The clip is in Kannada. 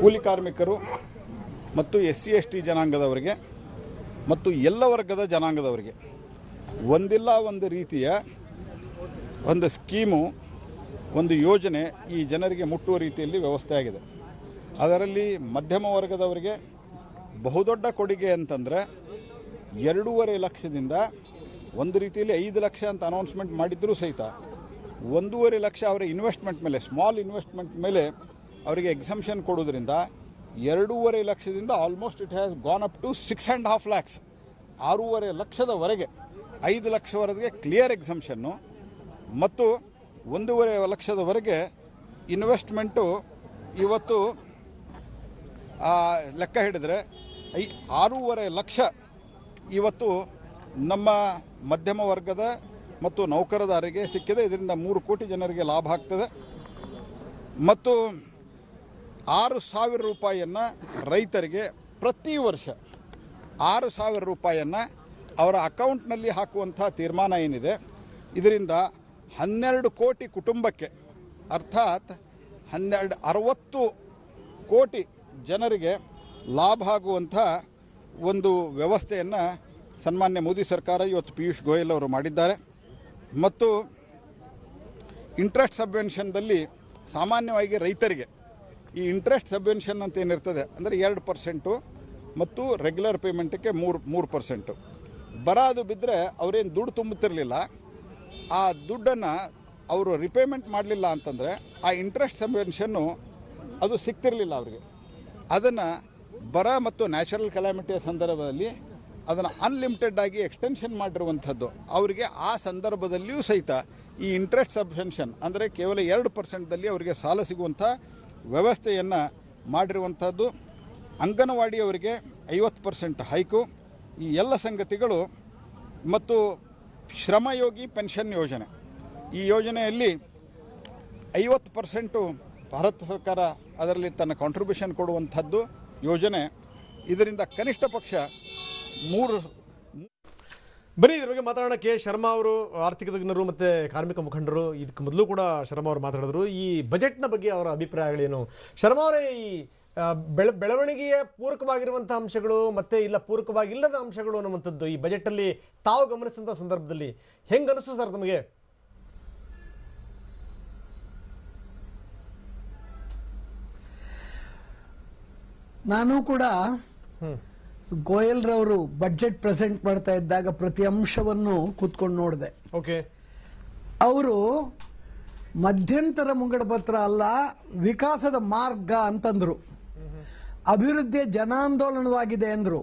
ಕೂಲಿ ಕಾರ್ಮಿಕರು ಮತ್ತು SC/ST ಜನಾಂಗದವರಿಗೆ ಮತ್ತು ಎಲ್ಲ ವರ್ಗದ ಜನಾಂಗದವರಿಗೆ ಒಂದಿಲ್ಲ ಒಂದು ರೀತಿಯ ಒಂದು ಸ್ಕೀಮು, ಒಂದು ಯೋಜನೆ ಈ ಜನರಿಗೆ ಮುಟ್ಟುವ ರೀತಿಯಲ್ಲಿ ವ್ಯವಸ್ಥೆ ಆಗಿದೆ. ಅದರಲ್ಲಿ ಮಧ್ಯಮ ವರ್ಗದವರಿಗೆ ಬಹುದೊಡ್ಡ ಕೊಡುಗೆ ಅಂತಂದರೆ 2.5 ಲಕ್ಷದಿಂದ ಒಂದು ರೀತಿಯಲ್ಲಿ 5 ಲಕ್ಷ ಅಂತ ಅನೌನ್ಸ್ಮೆಂಟ್ ಮಾಡಿದ್ರೂ ಸಹಿತ 1.5 ಲಕ್ಷ ಅವರ ಇನ್ವೆಸ್ಟ್ಮೆಂಟ್ ಮೇಲೆ, ಸ್ಮಾಲ್ ಇನ್ವೆಸ್ಟ್ಮೆಂಟ್ ಮೇಲೆ ಅವರಿಗೆ ಎಕ್ಸಂಪ್ಷನ್ ಕೊಡೋದ್ರಿಂದ 2.5 ಲಕ್ಷದಿಂದ almost it has gone up to 6.5 lakhs, 6.5 ಲಕ್ಷದವರೆಗೆ 5 ಲಕ್ಷವರೆಗೆ ಕ್ಲಿಯರ್ ಎಕ್ಸಂಪ್ಷನ್ನು ಮತ್ತು 1.5 ಲಕ್ಷದವರೆಗೆ ಇನ್ವೆಸ್ಟ್ಮೆಂಟು. ಇವತ್ತು ಲೆಕ್ಕ ಹಿಡಿದ್ರೆ 6.5 ಲಕ್ಷ ಇವತ್ತು ನಮ್ಮ ಮಧ್ಯಮ ವರ್ಗದ ಮತ್ತು ನೌಕರದಾರರಿಗೆ ಸಿಕ್ಕಿದೆ. ಇದರಿಂದ 3 ಕೋಟಿ ಜನರಿಗೆ ಲಾಭ ಆಗ್ತದೆ ಮತ್ತು 6,000 ರೂಪಾಯಿಯನ್ನು ರೈತರಿಗೆ ಪ್ರತಿ ವರ್ಷ 6,000 ರೂಪಾಯಿಯನ್ನು ಅವರ ಅಕೌಂಟ್ನಲ್ಲಿ ಹಾಕುವಂಥ ತೀರ್ಮಾನ ಏನಿದೆ, ಇದರಿಂದ 12 ಕೋಟಿ ಕುಟುಂಬಕ್ಕೆ, ಅರ್ಥಾತ್ 60 ಕೋಟಿ ಜನರಿಗೆ ಲಾಭ ಆಗುವಂಥ ಒಂದು ವ್ಯವಸ್ಥೆಯನ್ನು ಸನ್ಮಾನ್ಯ ಮೋದಿ ಸರ್ಕಾರ ಇವತ್ತು ಪಿಯೂಷ್ ಗೋಯಲ್ ಅವರು ಮಾಡಿದ್ದಾರೆ. ಮತ್ತು ಇಂಟ್ರೆಸ್ಟ್ ಸಬ್ವೆನ್ಷನ್ದಲ್ಲಿ ಸಾಮಾನ್ಯವಾಗಿ ರೈತರಿಗೆ ಈ ಇಂಟ್ರೆಸ್ಟ್ ಸಬ್ವೆನ್ಷನ್ ಅಂತ ಏನಿರ್ತದೆ ಅಂದರೆ 2% ಮತ್ತು ರೆಗ್ಯುಲರ್ ಪೇಮೆಂಟಕ್ಕೆ 3%. ಬರಾದು ಬಿದ್ದರೆ ಅವರೇನು ದುಡ್ಡು ತುಂಬುತ್ತಿರಲಿಲ್ಲ. ಆ ದುಡ್ಡನ್ನು ಅವರು ರಿಪೇಮೆಂಟ್ ಮಾಡಲಿಲ್ಲ ಅಂತಂದರೆ ಆ ಇಂಟ್ರೆಸ್ಟ್ ಸಬ್ವೆನ್ಷನ್ನು ಅದು ಸಿಗ್ತಿರಲಿಲ್ಲ ಅವರಿಗೆ. ಅದನ್ನು ಬರ ಮತ್ತು ನ್ಯಾಚುರಲ್ ಕೆಲಾಮಿಟಿಯ ಸಂದರ್ಭದಲ್ಲಿ ಅದನ್ನು ಅನ್ಲಿಮಿಟೆಡ್ ಆಗಿ ಎಕ್ಸ್ಟೆನ್ಷನ್ ಮಾಡಿರುವಂಥದ್ದು. ಅವರಿಗೆ ಆ ಸಂದರ್ಭದಲ್ಲಿಯೂ ಸಹಿತ ಈ ಇಂಟ್ರೆಸ್ಟ್ ಸಬ್ವೆನ್ಷನ್ ಅಂದರೆ ಕೇವಲ 2%ದಲ್ಲಿ ಅವರಿಗೆ ಸಾಲ ಸಿಗುವಂಥ ವ್ಯವಸ್ಥೆಯನ್ನು ಮಾಡಿರುವಂಥದ್ದು. ಅಂಗನವಾಡಿಯವರಿಗೆ 50% ಹೈಕು. ಈ ಎಲ್ಲ ಸಂಗತಿಗಳು ಮತ್ತು ಶ್ರಮಯೋಗಿ ಪೆನ್ಷನ್ ಯೋಜನೆ, ಈ ಯೋಜನೆಯಲ್ಲಿ 50% ಭಾರತ ಸರ್ಕಾರ ಅದರಲ್ಲಿ ತನ್ನ ಕಾಂಟ್ರಿಬ್ಯೂಷನ್ ಕೊಡುವಂಥದ್ದು ಯೋಜನೆ. ಇದರಿಂದ ಕನಿಷ್ಠ ಪಕ್ಷ 3. ಬನ್ನಿ ಇದ್ರ ಬಗ್ಗೆ ಮಾತಾಡೋಣ. ಕೆ ಶರ್ಮಾ ಅವರು ಆರ್ಥಿಕ ತಜ್ಞರು ಮತ್ತು ಕಾರ್ಮಿಕ ಮುಖಂಡರು. ಇದಕ್ಕೆ ಮೊದಲು ಕೂಡ ಶರ್ಮಾ ಅವರು ಮಾತಾಡಿದ್ರು. ಈ ಬಜೆಟ್ನ ಬಗ್ಗೆ ಅವರ ಅಭಿಪ್ರಾಯಗಳೇನು? ಶರ್ಮಾ ಅವರೇ, ಈ ಬೆಳವಣಿಗೆಯ ಪೂರಕವಾಗಿರುವಂಥ ಅಂಶಗಳು ಮತ್ತು ಇಲ್ಲ ಪೂರಕವಾಗಿಲ್ಲದ ಅಂಶಗಳು ಅನ್ನುವಂಥದ್ದು ಈ ಬಜೆಟಲ್ಲಿ ತಾವು ಗಮನಿಸಿದಂಥ ಸಂದರ್ಭದಲ್ಲಿ ಹೆಂಗೆ ಅನಿಸ್ತು ಸರ್ ತಮಗೆ? ನಾನು ಕೂಡ ಗೋಯಲ್ ರವರು ಬಜೆಟ್ ಪ್ರೆಸೆಂಟ್ ಮಾಡ್ತಾ ಇದ್ದಾಗ ಪ್ರತಿ ಅಂಶವನ್ನು ಕೂತ್ಕೊಂಡು ನೋಡಿದೆ. ಓಕೆ, ಅವರು ಮಧ್ಯಂತರ ಮುಂಗಡ ಪತ್ರ ಅಲ್ಲ, ವಿಕಾಸದ ಮಾರ್ಗ ಅಂತಂದ್ರು. ಅಭಿವೃದ್ಧಿಯ ಜನಾಂದೋಲನವಾಗಿದೆ ಅಂದ್ರು.